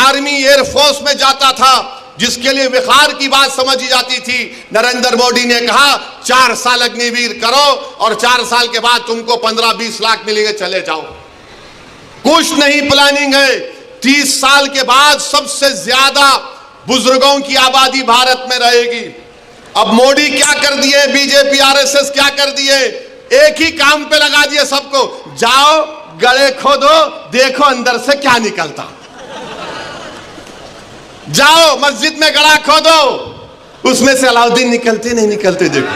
Army air force में जाता था, जिसके लिए विखार की बात समझी जाती थी। नरेंद्र मोदी ने कहा 4 साल अग्निवीर करो और 4 साल के बाद तुमको 15-20 लाख मिलेंगे, चले जाओ। कुछ नहीं प्लानिंग है। 30 साल के बाद सबसे ज्यादा बुजुर्गों की आबादी भारत में रहेगी। अब मोदी क्या कर दिए, बीजेपी आरएसएस क्या कर दिए, एक ही काम पे लगा दिए सबको, जाओ गड़े खोदो, देखो अंदर से क्या निकलता। जाओ मस्जिद में गड़ा खोदो, उसमें से अलाउद्दीन निकलते नहीं निकलते देखो।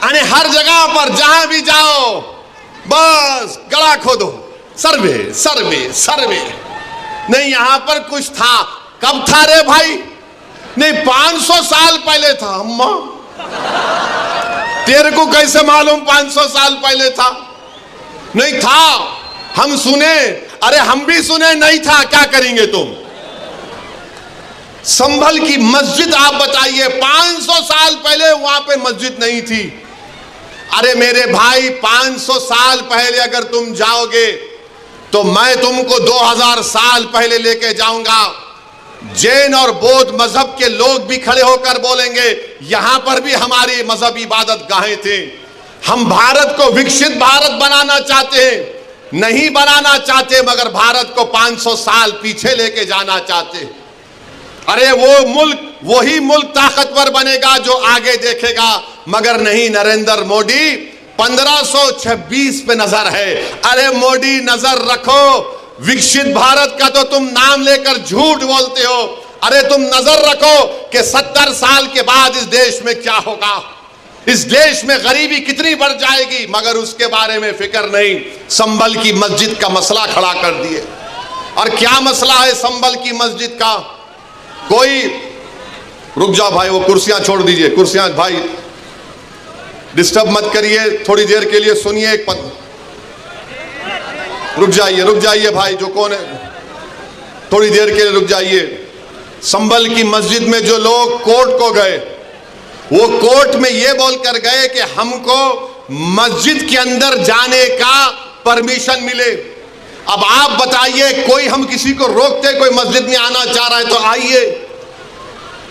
अरे हर जगह पर जहां भी जाओ बस गड़ा खोदो, सर्वे सर्वे सर्वे। नहीं यहां पर कुछ था, कब था रे भाई? नहीं 500 साल पहले था। अम्मा तेरे को कैसे मालूम 500 साल पहले था? नहीं था, हम सुने। अरे हम भी सुने नहीं था, क्या करेंगे तुम? संभल की मस्जिद आप बताइए, 500 साल पहले वहां पे मस्जिद नहीं थी। अरे मेरे भाई 500 साल पहले अगर तुम जाओगे तो मैं तुमको 2000 साल पहले लेके जाऊंगा। जैन और बौद्ध मजहब के लोग भी खड़े होकर बोलेंगे यहां पर भी हमारी मजहब इबादत गाहें थे। हम भारत को विकसित भारत बनाना चाहते हैं, नहीं बनाना चाहते, मगर भारत को 500 साल पीछे लेके जाना चाहते। अरे वो मुल्क, वही मुल्क ताकतवर बनेगा जो आगे देखेगा, मगर नहीं। नरेंद्र मोदी 1526 पे नजर है। अरे मोदी नजर रखो, विकसित भारत का तो तुम नाम लेकर झूठ बोलते हो। अरे तुम नजर रखो कि 70 साल के बाद इस देश में क्या होगा, इस देश में गरीबी कितनी बढ़ जाएगी, मगर उसके बारे में फिक्र नहीं। संभल की मस्जिद का मसला खड़ा कर दिए। और क्या मसला है संभल की मस्जिद का? कोई रुक जाओ भाई, वो कुर्सियां छोड़ दीजिए, कुर्सियां भाई डिस्टर्ब मत करिए, थोड़ी देर के लिए सुनिए। एक पद रुक जाइए भाई, जो कौन है, थोड़ी देर के लिए रुक जाइए। संभल की मस्जिद में जो लोग कोर्ट को गए, वो कोर्ट में ये बोलकर गए कि हमको मस्जिद के अंदर जाने का परमिशन मिले। अब आप बताइए, कोई हम किसी को रोकते, कोई मस्जिद में आना चाह रहा है तो आइए,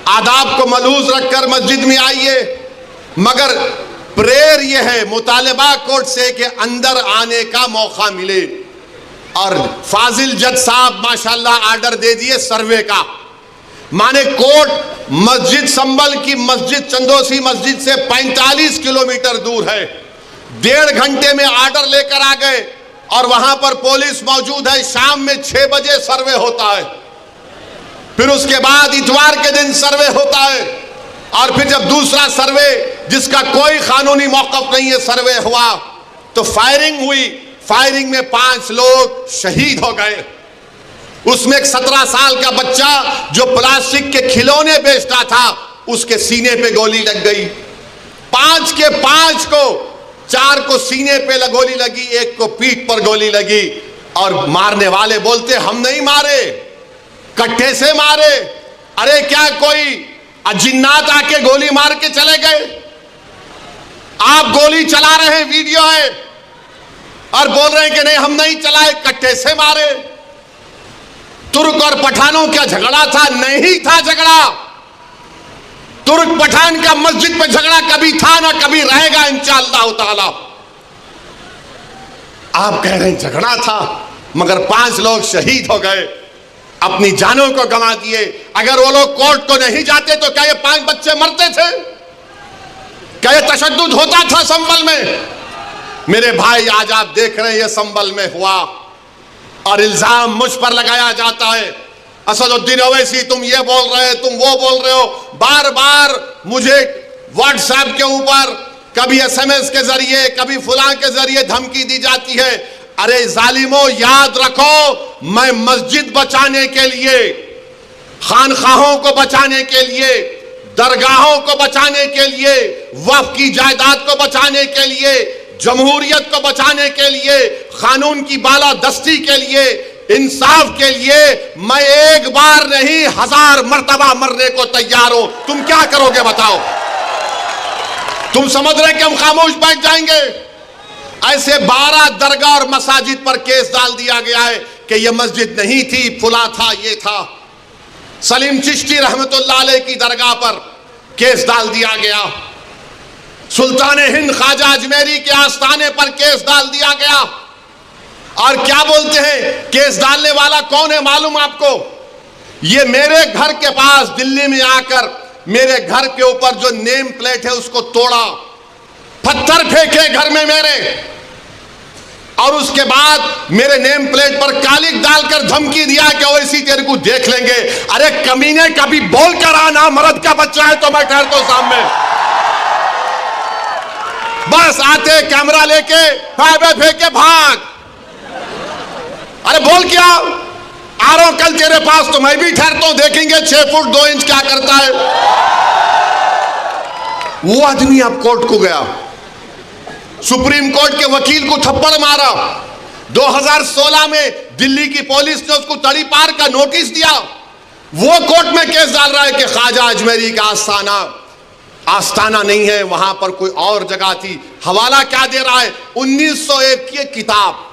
आदाब को मलूज रखकर मस्जिद में आइए। मगर प्रेयर ये है, मुतालिबा कोर्ट से कि अंदर आने का मौका मिले। और फाजिल जज साहब माशाल्लाह आर्डर दे दिए सर्वे का। माने कोर्ट मस्जिद, संभल की मस्जिद चंदोसी मस्जिद से 45 किलोमीटर दूर है। 1.5 घंटे में आर्डर लेकर आ गए और वहां पर पुलिस मौजूद है। शाम में 6 बजे सर्वे होता है, फिर उसके बाद इतवार के दिन सर्वे होता है, और फिर जब दूसरा सर्वे जिसका कोई कानूनी मौक़िफ़ नहीं है सर्वे हुआ तो फायरिंग हुई। फायरिंग में 5 लोग शहीद हो गए। उसमें एक 17 साल का बच्चा जो प्लास्टिक के खिलौने बेचता था, उसके सीने पे गोली लग गई। 5 के 5 को, 4 को सीने पे गोली लगी, 1 को पीठ पर गोली लगी। और मारने वाले बोलते हम नहीं मारे, कट्टे से मारे। अरे क्या कोई जिन्नात आके गोली मार के चले गए? आप गोली चला रहे हैं, वीडियो है, और बोल रहे हैं कि नहीं हम नहीं चलाए, कट्टे से मारे। तुर्क और पठानों का झगड़ा था? नहीं था झगड़ा। तुर्क पठान का मस्जिद पे झगड़ा कभी था ना कभी रहेगा इंशाअल्लाह ताला। आप कह रहे हैं झगड़ा था, मगर 5 लोग शहीद हो गए, अपनी जानों को गंवा दिए। अगर वो लोग कोर्ट को नहीं जाते तो क्या ये 5 बच्चे मरते थे? क्या ये तशद्दुद होता था संभल में? मेरे भाई आज आप देख रहे हैं ये संभल में हुआ, और इल्जाम मुझ पर लगाया जाता है। असदुद्दीन ओवैसी तुम ये बोल रहे हो, तुम वो बोल रहे हो। बार बार मुझे व्हाट्सएप के ऊपर, कभी SMS के जरिए, कभी फुलां के जरिए धमकी दी जाती है। अरे जालिमों, याद रखो, मैं मस्जिद बचाने के लिए, खानखाहों को बचाने के लिए, दरगाहों को बचाने के लिए, वक्फ की जायदाद को बचाने के लिए, जमहूरियत को बचाने के लिए, कानून की बालादस्ती के लिए, इंसाफ के लिए मैं एक बार नहीं 1000 मर्तबा मरने को तैयार हूं। तुम क्या करोगे बताओ? तुम समझ रहे कि हम खामोश बैठ जाएंगे? ऐसे 12 दरगाह और मसाजिद पर केस डाल दिया गया है। कि यह मस्जिद नहीं थी, फुला था, ये था। सलीम चिश्ती रहमतुल्लाह अलैह की दरगाह पर केस डाल दिया गया। सुल्तान हिंद ख्वाजा अजमेरी के आस्थाने पर केस डाल दिया गया। और क्या बोलते हैं, केस डालने वाला कौन है मालूम आपको? ये मेरे घर के पास दिल्ली में आकर मेरे घर के ऊपर जो नेम प्लेट है उसको तोड़ा, पत्थर फेंके घर में मेरे, और उसके बाद मेरे नेम प्लेट पर कालिक डालकर धमकी दिया कि वैसी तेरे को देख लेंगे। अरे कमीने, कभी बोल कर आना, मर्द का बच्चा है तो मैं ठहरता हूं सामने। बस आते कैमरा लेके फाइबर फेंक के भाग। अरे बोल क्या, आ रहा हूं कल तेरे पास तो मैं भी ठहरता हूं, देखेंगे 6 फुट 2 इंच क्या करता है। वो आदमी अब कोर्ट को गया, सुप्रीम कोर्ट के वकील को थप्पड़ मारा। 2016 में दिल्ली की पुलिस ने उसको तड़ी पार का नोटिस दिया। वो कोर्ट में केस डाल रहा है कि ख्वाजा अजमेरी का आस्थाना नहीं है, वहां पर कोई और जगह थी। हवाला क्या दे रहा है? 1901 की किताब।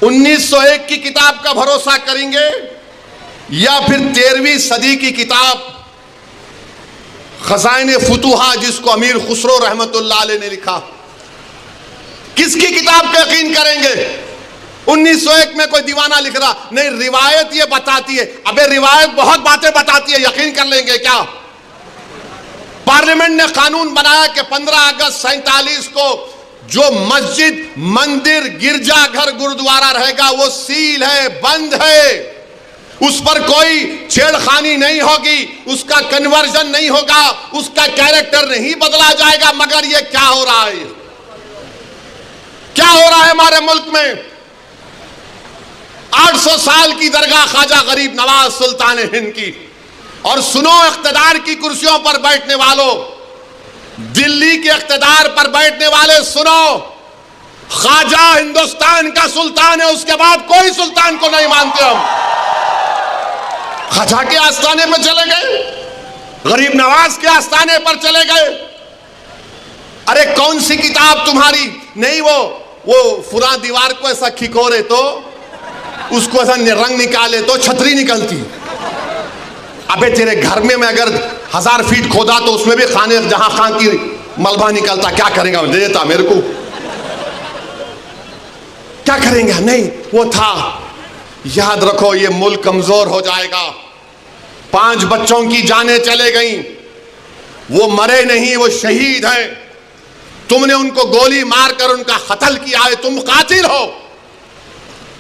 1901 की किताब का भरोसा करेंगे या फिर 13वीं सदी की किताब खजाइने फुतुहा, जिसको अमीर खुसरो रहमतुल्लाह अलैह ने लिखा? किसकी किताब का यकीन करेंगे? 1901 में कोई दीवाना लिख रहा नहीं, रिवायत ये बताती है। अबे रिवायत बहुत बातें बताती है, यकीन कर लेंगे क्या? पार्लियामेंट ने कानून बनाया कि 15 अगस्त 47 को जो मस्जिद, मंदिर, गिरजाघर, गुरुद्वारा रहेगा वो सील है, बंद है, उस पर कोई छेड़खानी नहीं होगी, उसका कन्वर्जन नहीं होगा, उसका कैरेक्टर नहीं बदला जाएगा। मगर ये क्या हो रहा है? क्या हो रहा है हमारे मुल्क में? 800 साल की दरगाह ख्वाजा गरीब नवाज सुल्तान हिंद की। और सुनो इख्तिदार की कुर्सियों पर बैठने वालों, दिल्ली के इख्तिदार पर बैठने वाले सुनो, ख्वाजा हिंदुस्तान का सुल्तान है, उसके बाद कोई सुल्तान को नहीं मानते हम। ख्वाजा के आस्थाने पर चले गए, गरीब नवाज के आस्थाने पर चले गए। अरे कौन सी किताब तुम्हारी? नहीं, वो फुरा दीवार को ऐसा खिकोरे तो उसको ऐसा रंग निकाले तो छतरी निकलती। अबे तेरे घर में मैं अगर 1000 फीट खोदा तो उसमें भी खाने जहां खां की मलबा निकलता, क्या करेगा? दे देता मेरे को, क्या करेंगे? नहीं, वो था। याद रखो, ये मुल्क कमजोर हो जाएगा। 5 बच्चों की जानें चले गई, वो मरे नहीं, वो शहीद हैं। तुमने उनको गोली मारकर उनका कत्ल किया है, तुम कातिल हो।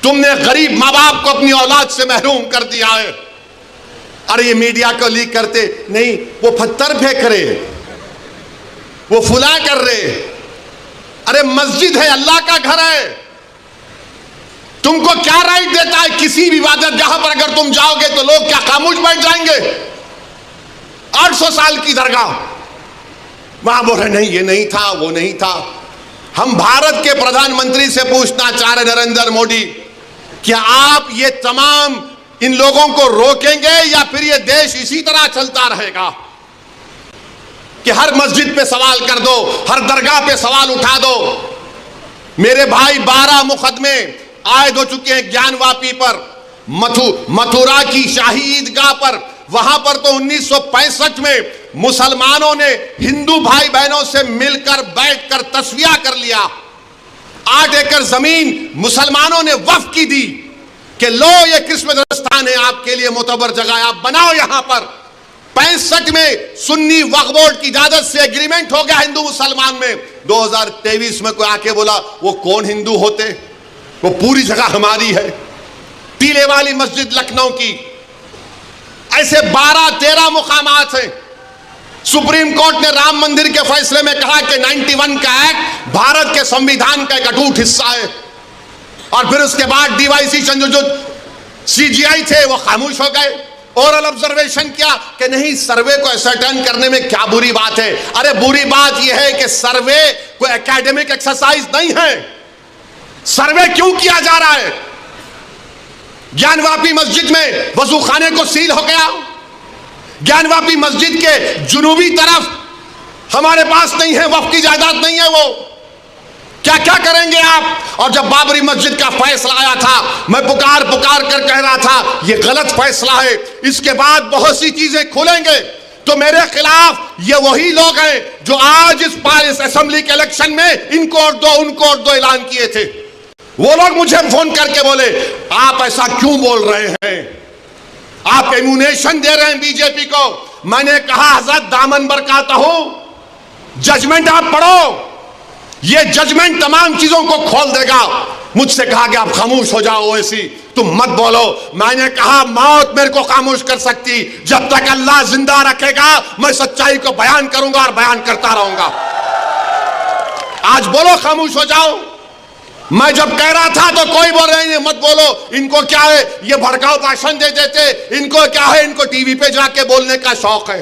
तुमने गरीब माँ बाप को अपनी औलाद से महरूम कर दिया है। अरे ये मीडिया को लीक करते नहीं, वो पत्थर फेंक रहे, वो फुला कर रहे। अरे मस्जिद है, अल्लाह का घर है। तुमको क्या राइट देता है किसी भी इबादत जहां पर अगर तुम जाओगे तो लोग क्या खामोश बैठ जाएंगे? 800 साल की दरगाह, वहां बोल रहे नहीं, ये नहीं था, वो नहीं था। हम भारत के प्रधानमंत्री से पूछना चाह रहे नरेंद्र मोदी, क्या आप ये तमाम इन लोगों को रोकेंगे या फिर ये देश इसी तरह चलता रहेगा कि हर मस्जिद पे सवाल कर दो, हर दरगाह पे सवाल उठा दो? मेरे भाई 12 मुकदमे आयद हो चुके हैं ज्ञानवापी पर, मथुरा की शाही ईदगाह पर। वहां पर तो 1965 में मुसलमानों ने हिंदू भाई बहनों से मिलकर बैठकर तस्वीया कर लिया। 8 एकड़ जमीन मुसलमानों ने वक्फ की दी कि लो ये किस्मत स्थान है आपके लिए, मोतबर जगह है, आप बनाओ यहां पर। 65 में सुन्नी वक्फ बोर्ड की इजाजत से एग्रीमेंट हो गया हिंदू मुसलमान में। 2023 में कोई आके बोला वो कौन हिंदू होते, वो पूरी जगह हमारी है। टीले वाली मस्जिद लखनऊ की, ऐसे 12-13 मुकामात हैं। सुप्रीम कोर्ट ने राम मंदिर के फैसले में कहा कि 91 का एक्ट भारत के संविधान का एक अटूट हिस्सा है। और फिर उसके बाद डीवाईसी जो सीजीआई थे वो खामोश हो गए। ओरल ऑब्जर्वेशन किया कि नहीं, सर्वे को असर्टेन करने में क्या बुरी बात है? अरे बुरी बात यह है कि सर्वे कोई एकेडमिक एक्सरसाइज नहीं है। सर्वे क्यों किया जा रहा है? ज्ञानवापी मस्जिद में वजू खाने को सील हो गया। ज्ञानवापी मस्जिद के जुनूबी तरफ हमारे पास नहीं है, वक्फ की जायदाद नहीं है वो। क्या क्या करेंगे आप? और जब बाबरी मस्जिद का फैसला आया था, मैं पुकार पुकार कर कह रहा था ये गलत फैसला है, इसके बाद बहुत सी चीजें खुलेंगे। तो मेरे खिलाफ ये वही लोग हैं जो आज इस असेंबली के इलेक्शन में इनको और दो उनको और दो ऐलान किए थे। वो लोग मुझे फोन करके बोले आप ऐसा क्यों बोल रहे हैं, आप इम्यूनेशन दे रहे हैं बीजेपी को। मैंने कहा हजरत दामन बरकाता हूं, जजमेंट आप पढ़ो, ये जजमेंट तमाम चीजों को खोल देगा। मुझसे कहा कि आप खामोश हो जाओ, ऐसी तुम मत बोलो। मैंने कहा मौत मेरे को खामोश कर सकती, जब तक अल्लाह जिंदा रखेगा मैं सच्चाई को बयान करूंगा और बयान करता रहूंगा। आज बोलो खामोश हो जाओ। मैं जब कह रहा था तो कोई बोल रहे हैं मत बोलो, इनको क्या है, ये भड़काऊ भाषण दे देते, इनको क्या है, इनको टीवी पे जाके बोलने का शौक है।